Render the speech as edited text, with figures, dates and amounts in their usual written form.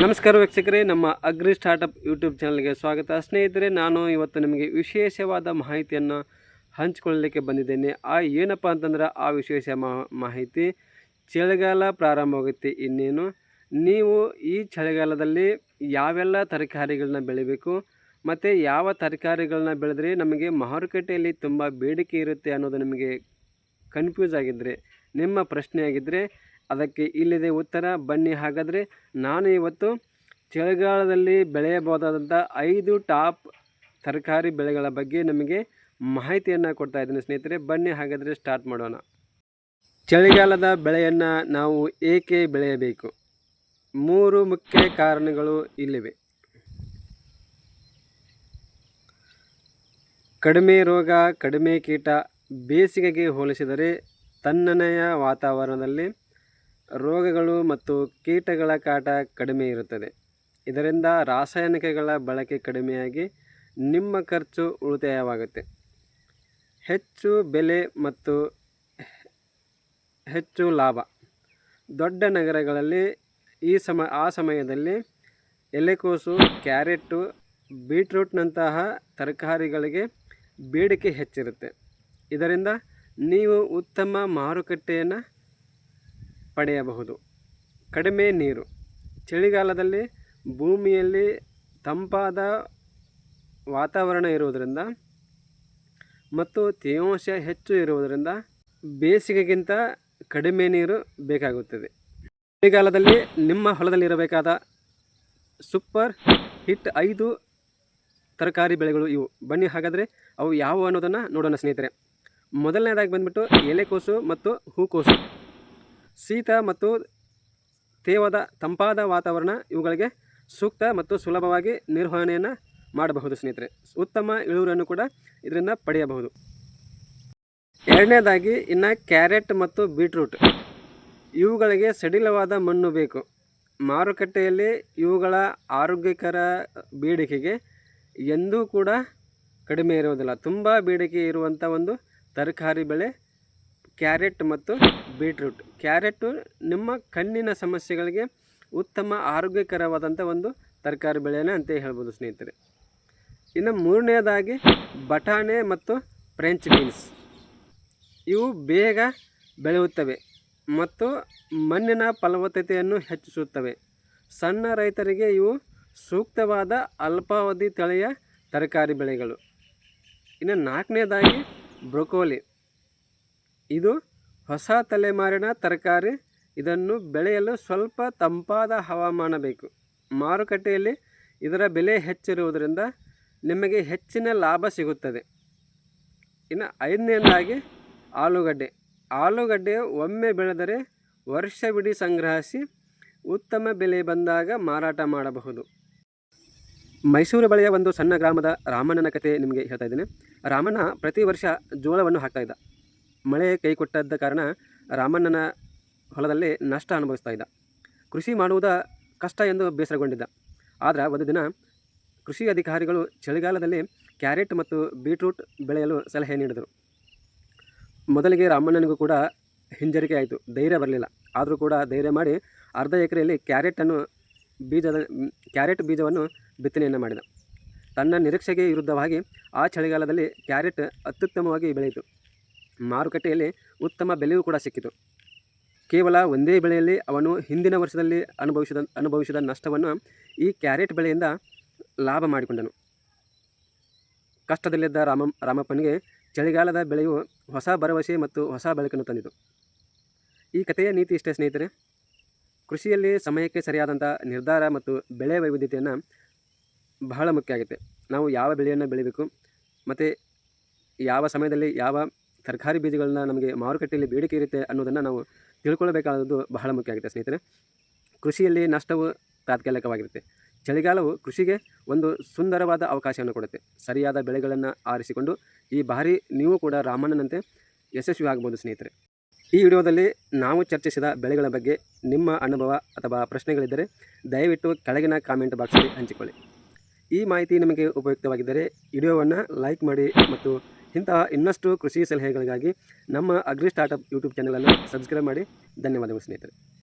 ನಮಸ್ಕಾರ ವೀಕ್ಷಕರೇ, ನಮ್ಮ ಅಗ್ರಿ ಸ್ಟಾರ್ಟಪ್ ಯೂಟ್ಯೂಬ್ ಚಾನಲ್ಗೆ ಸ್ವಾಗತ. ಸ್ನೇಹಿತರೆ, ನಾನು ಇವತ್ತು ನಿಮಗೆ ವಿಶೇಷವಾದ ಮಾಹಿತಿಯನ್ನು ಹಂಚಿಕೊಳ್ಳಲಿಕ್ಕೆ ಬಂದಿದ್ದೇನೆ. ಏನಪ್ಪ ಅಂತಂದ್ರೆ ಆ ವಿಶೇಷ ಮಾಹಿತಿ, ಚಳಿಗಾಲ ಪ್ರಾರಂಭವಾಗುತ್ತೆ ಇನ್ನೇನು. ನೀವು ಈ ಚಳಿಗಾಲದಲ್ಲಿ ಯಾವೆಲ್ಲ ತರಕಾರಿಗಳನ್ನ ಬೆಳಿಬೇಕು ಮತ್ತು ಯಾವ ತರಕಾರಿಗಳನ್ನ ಬೆಳೆದ್ರೆ ನಮಗೆ ಮಾರುಕಟ್ಟೆಯಲ್ಲಿ ತುಂಬ ಬೇಡಿಕೆ ಇರುತ್ತೆ ಅನ್ನೋದು ನಿಮಗೆ ಕನ್ಫ್ಯೂಸ್ ಆಗಿದ್ದರೆ, ನಿಮ್ಮ ಪ್ರಶ್ನೆ ಆಗಿದ್ದರೆ ಅದಕ್ಕೆ ಇಲ್ಲಿದೆ ಉತ್ತರ. ಬನ್ನಿ ಹಾಗಾದರೆ ನಾನು ಇವತ್ತು ಚಳಿಗಾಲದಲ್ಲಿ ಬೆಳೆಯಬಹುದಾದಂಥ 5 ಟಾಪ್ ತರಕಾರಿ ಬೆಳೆಗಳ ಬಗ್ಗೆ ನಮಗೆ ಮಾಹಿತಿಯನ್ನು ಕೊಡ್ತಾ ಇದ್ದೀನಿ ಸ್ನೇಹಿತರೆ. ಬನ್ನಿ ಹಾಗಾದರೆ ಸ್ಟಾರ್ಟ್ ಮಾಡೋಣ. ಚಳಿಗಾಲದ ಬೆಳೆಯನ್ನು ನಾವು ಏಕೆ ಬೆಳೆಯಬೇಕು? 3 ಮುಖ್ಯ ಕಾರಣಗಳು ಇಲ್ಲಿವೆ. ಕಡಿಮೆ ರೋಗ, ಕಡಿಮೆ ಕೀಟ. ಬೇಸಿಗೆಗೆ ಹೋಲಿಸಿದರೆ ತಣ್ಣನೆಯ ವಾತಾವರಣದಲ್ಲಿ ರೋಗಗಳು ಮತ್ತು ಕೀಟಗಳ ಕಾಟ ಕಡಿಮೆ ಇರುತ್ತದೆ. ಇದರಿಂದ ರಾಸಾಯನಿಕಗಳ ಬಳಕೆ ಕಡಿಮೆಯಾಗಿ ನಿಮ್ಮ ಖರ್ಚು ಉಳಿತಾಯವಾಗುತ್ತೆ. ಹೆಚ್ಚು ಬೆಲೆ ಮತ್ತು ಹೆಚ್ಚು ಲಾಭ. ದೊಡ್ಡ ನಗರಗಳಲ್ಲಿ ಆ ಸಮಯದಲ್ಲಿ ಎಲೆಕೋಸು, ಕ್ಯಾರೆಟು, ಬೀಟ್ರೂಟ್ನಂತಹ ತರಕಾರಿಗಳಿಗೆ ಬೇಡಿಕೆ ಹೆಚ್ಚಿರುತ್ತೆ. ಇದರಿಂದ ನೀವು ಉತ್ತಮ ಮಾರುಕಟ್ಟೆಯನ್ನು ಪಡೆಯಬಹುದು. ಕಡಿಮೆ ನೀರು. ಚಳಿಗಾಲದಲ್ಲಿ ಭೂಮಿಯಲ್ಲಿ ತಂಪಾದ ವಾತಾವರಣ ಇರುವುದರಿಂದ ಮತ್ತು ತೇವಾಂಶ ಹೆಚ್ಚು ಇರುವುದರಿಂದ ಬೇಸಿಗೆಗಿಂತ ಕಡಿಮೆ ನೀರು ಬೇಕಾಗುತ್ತದೆ. ಚಳಿಗಾಲದಲ್ಲಿ ನಿಮ್ಮ ಹೊಲದಲ್ಲಿರಬೇಕಾದ ಸೂಪರ್ ಹಿಟ್ 5 ತರಕಾರಿ ಬೆಳೆಗಳು ಇವು. ಬನ್ನಿ ಹಾಗಾದರೆ ಅವು ಯಾವುವು ಅನ್ನೋದನ್ನು ನೋಡೋಣ ಸ್ನೇಹಿತರೆ. ಮೊದಲನೇದಾಗಿ ಬಂದ್ಬಿಟ್ಟು ಎಲೆಕೋಸು ಮತ್ತು ಹೂಕೋಸು. ಶೀತ ಮತ್ತು ತೇವದ ತಂಪಾದ ವಾತಾವರಣ ಇವುಗಳಿಗೆ ಸೂಕ್ತ ಮತ್ತು ಸುಲಭವಾಗಿ ನಿರ್ವಹಣೆಯನ್ನು ಮಾಡಬಹುದು ಸ್ನೇಹಿತರೆ. ಉತ್ತಮ ಇಳುವರಿಯನ್ನು ಕೂಡ ಇದರಿಂದ ಪಡೆಯಬಹುದು. ಎರಡನೇದಾಗಿ ಇನ್ನು ಕ್ಯಾರೆಟ್ ಮತ್ತು ಬೀಟ್ರೂಟ್. ಇವುಗಳಿಗೆ ಸಡಿಲವಾದ ಮಣ್ಣು ಬೇಕು. ಮಾರುಕಟ್ಟೆಯಲ್ಲಿ ಇವುಗಳ ಆರೋಗ್ಯಕರ ಬೇಡಿಕೆಗೆ ಎಂದೂ ಕೂಡ ಕಡಿಮೆ ಇರುವುದಿಲ್ಲ. ತುಂಬ ಬೇಡಿಕೆ ಇರುವಂಥ ಒಂದು ತರಕಾರಿ ಬೆಳೆ ಕ್ಯಾರೆಟ್ ಮತ್ತು ಬೀಟ್ರೂಟ್. ಕ್ಯಾರೆಟು ನಿಮ್ಮ ಕಣ್ಣಿನ ಸಮಸ್ಯೆಗಳಿಗೆ ಉತ್ತಮ ಆರೋಗ್ಯಕರವಾದಂಥ ಒಂದು ತರಕಾರಿ ಬೆಳೆನೇ ಅಂತ ಹೇಳ್ಬೋದು ಸ್ನೇಹಿತರೆ. ಇನ್ನು ಮೂರನೇದಾಗಿ ಬಟಾಣೆ ಮತ್ತು ಫ್ರೆಂಚ್ ಬೀನ್ಸ್. ಇವು ಬೇಗ ಬೆಳೆಯುತ್ತವೆ ಮತ್ತು ಮಣ್ಣಿನ ಫಲವತ್ತತೆಯನ್ನು ಹೆಚ್ಚಿಸುತ್ತವೆ. ಸಣ್ಣ ರೈತರಿಗೆ ಇವು ಸೂಕ್ತವಾದ ಅಲ್ಪಾವಧಿ ತಳಿಯ ತರಕಾರಿ ಬೆಳೆಗಳು. ಇನ್ನು ನಾಲ್ಕನೇದಾಗಿ ಬ್ರೊಕೋಲಿ. ಇದು ಹೊಸ ತಲೆಮಾರಿನ ತರಕಾರಿ. ಇದನ್ನು ಬೆಳೆಯಲು ಸ್ವಲ್ಪ ತಂಪಾದ ಹವಾಮಾನ ಬೇಕು. ಮಾರುಕಟ್ಟೆಯಲ್ಲಿ ಇದರ ಬೆಲೆ ಹೆಚ್ಚಿರುವುದರಿಂದ ನಿಮಗೆ ಹೆಚ್ಚಿನ ಲಾಭ ಸಿಗುತ್ತದೆ. ಇನ್ನು ಐದನೇದಾಗಿ ಆಲೂಗಡ್ಡೆ. ಆಲೂಗಡ್ಡೆ ಒಮ್ಮೆ ಬೆಳೆದರೆ ವರ್ಷವಿಡೀ ಸಂಗ್ರಹಿಸಿ ಉತ್ತಮ ಬೆಲೆ ಬಂದಾಗ ಮಾರಾಟ ಮಾಡಬಹುದು. ಮೈಸೂರು ಬಳಿಯ ಒಂದು ಸಣ್ಣ ಗ್ರಾಮದ ರಾಮಣ್ಣನ ಕತೆ ನಿಮಗೆ ಹೇಳ್ತಾ ಇದ್ದೀನಿ. ರಾಮಣ್ಣ ಪ್ರತಿ ವರ್ಷ ಜೋಳವನ್ನು ಹಾಕ್ತಾಯಿದ್ದ. ಮಳೆ ಕೈ ಕೊಟ್ಟದ್ದ ಕಾರಣ ರಾಮಣ್ಣನ ಹೊಲದಲ್ಲಿ ನಷ್ಟ ಅನುಭವಿಸ್ತಾ ಇದ್ದ. ಕೃಷಿ ಮಾಡುವುದ ಕಷ್ಟ ಎಂದು ಬೇಸರಗೊಂಡಿದ್ದ. ಆದರೆ ಒಂದು ದಿನ ಕೃಷಿ ಅಧಿಕಾರಿಗಳು ಚಳಿಗಾಲದಲ್ಲಿ ಕ್ಯಾರೆಟ್ ಮತ್ತು ಬೀಟ್ರೂಟ್ ಬೆಳೆಯಲು ಸಲಹೆ ನೀಡಿದರು. ಮೊದಲಿಗೆ ರಾಮಣ್ಣನಿಗೂ ಕೂಡ ಹಿಂಜರಿಕೆ ಆಯಿತು, ಧೈರ್ಯ ಬರಲಿಲ್ಲ. ಆದರೂ ಕೂಡ ಧೈರ್ಯ ಮಾಡಿ ಅರ್ಧ ಎಕರೆಯಲ್ಲಿ ಕ್ಯಾರೆಟ್ ಬೀಜವನ್ನು ಬಿತ್ತನೆಯನ್ನು ಮಾಡಿದ. ತನ್ನ ನಿರೀಕ್ಷೆಗೆ ವಿರುದ್ಧವಾಗಿ ಆ ಚಳಿಗಾಲದಲ್ಲಿ ಕ್ಯಾರೆಟ್ ಅತ್ಯುತ್ತಮವಾಗಿ ಬೆಳೆಯಿತು. ಮಾರುಕಟ್ಟೆಯಲ್ಲಿ ಉತ್ತಮ ಬೆಲೆಯೂ ಕೂಡ ಸಿಕ್ಕಿತು. ಕೇವಲ ಒಂದೇ ಬೆಳೆಯಲ್ಲಿ ಅವನು ಹಿಂದಿನ ವರ್ಷದಲ್ಲಿ ಅನುಭವಿಸಿದ ನಷ್ಟವನ್ನು ಈ ಕ್ಯಾರೆಟ್ ಬೆಳೆಯಿಂದ ಲಾಭ ಮಾಡಿಕೊಂಡನು. ಕಷ್ಟದಲ್ಲಿದ್ದ ರಾಮಪ್ಪನಿಗೆ ಚಳಿಗಾಲದ ಬೆಳೆಯು ಹೊಸ ಭರವಸೆ ಮತ್ತು ಹೊಸ ಬೆಳಕನ್ನು ತಂದಿತು. ಈ ಕಥೆಯ ನೀತಿ ಇಷ್ಟೇ ಸ್ನೇಹಿತರೆ. ಕೃಷಿಯಲ್ಲಿ ಸಮಯಕ್ಕೆ ಸರಿಯಾದಂಥ ನಿರ್ಧಾರ ಮತ್ತು ಬೆಳೆ ವೈವಿಧ್ಯತೆಯನ್ನು ಬಹಳ ಮುಖ್ಯ ಆಗುತ್ತೆ. ನಾವು ಯಾವ ಬೆಳೆಯನ್ನು ಬೆಳಿಬೇಕು ಮತ್ತು ಯಾವ ಸಮಯದಲ್ಲಿ ಯಾವ ತರಕಾರಿ ಬೀಜಗಳನ್ನ ನಮಗೆ ಮಾರುಕಟ್ಟೆಯಲ್ಲಿ ಬೇಡಿಕೆ ಇರುತ್ತೆ ಅನ್ನೋದನ್ನು ನಾವು ತಿಳ್ಕೊಳ್ಬೇಕಾದದ್ದು ಬಹಳ ಮುಖ್ಯ ಆಗುತ್ತೆ ಸ್ನೇಹಿತರೆ. ಕೃಷಿಯಲ್ಲಿ ನಷ್ಟವು ತಾತ್ಕಾಲಿಕವಾಗಿರುತ್ತೆ. ಚಳಿಗಾಲವು ಕೃಷಿಗೆ ಒಂದು ಸುಂದರವಾದ ಅವಕಾಶವನ್ನು ಕೊಡುತ್ತೆ. ಸರಿಯಾದ ಬೆಳೆಗಳನ್ನು ಆರಿಸಿಕೊಂಡು ಈ ಬಾರಿ ನೀವು ಕೂಡ ರಾಮಣ್ಣನಂತೆ ಯಶಸ್ವಿ ಆಗ್ಬೋದು ಸ್ನೇಹಿತರೆ. ಈ ವಿಡಿಯೋದಲ್ಲಿ ನಾವು ಚರ್ಚಿಸಿದ ಬೆಳೆಗಳ ಬಗ್ಗೆ ನಿಮ್ಮ ಅನುಭವ ಅಥವಾ ಪ್ರಶ್ನೆಗಳಿದ್ದರೆ ದಯವಿಟ್ಟು ಕೆಳಗಿನ ಕಾಮೆಂಟ್ ಬಾಕ್ಸಲ್ಲಿ ಹಂಚಿಕೊಳ್ಳಿ. ಈ ಮಾಹಿತಿ ನಿಮಗೆ ಉಪಯುಕ್ತವಾಗಿದ್ದರೆ ವಿಡಿಯೋವನ್ನು ಲೈಕ್ ಮಾಡಿ ಮತ್ತು ಇಂತಹ ಇನ್ನಷ್ಟು ಕೃಷಿ ಸಲಹೆಗಳಿಗಾಗಿ ನಮ್ಮ ಅಗ್ರಿ ಸ್ಟಾರ್ಟಪ್ ಯೂಟ್ಯೂಬ್ ಚಾನಲನ್ನು ಸಬ್ಸ್ಕ್ರೈಬ್ ಮಾಡಿ. ಧನ್ಯವಾದಗಳು ಸ್ನೇಹಿತರೆ.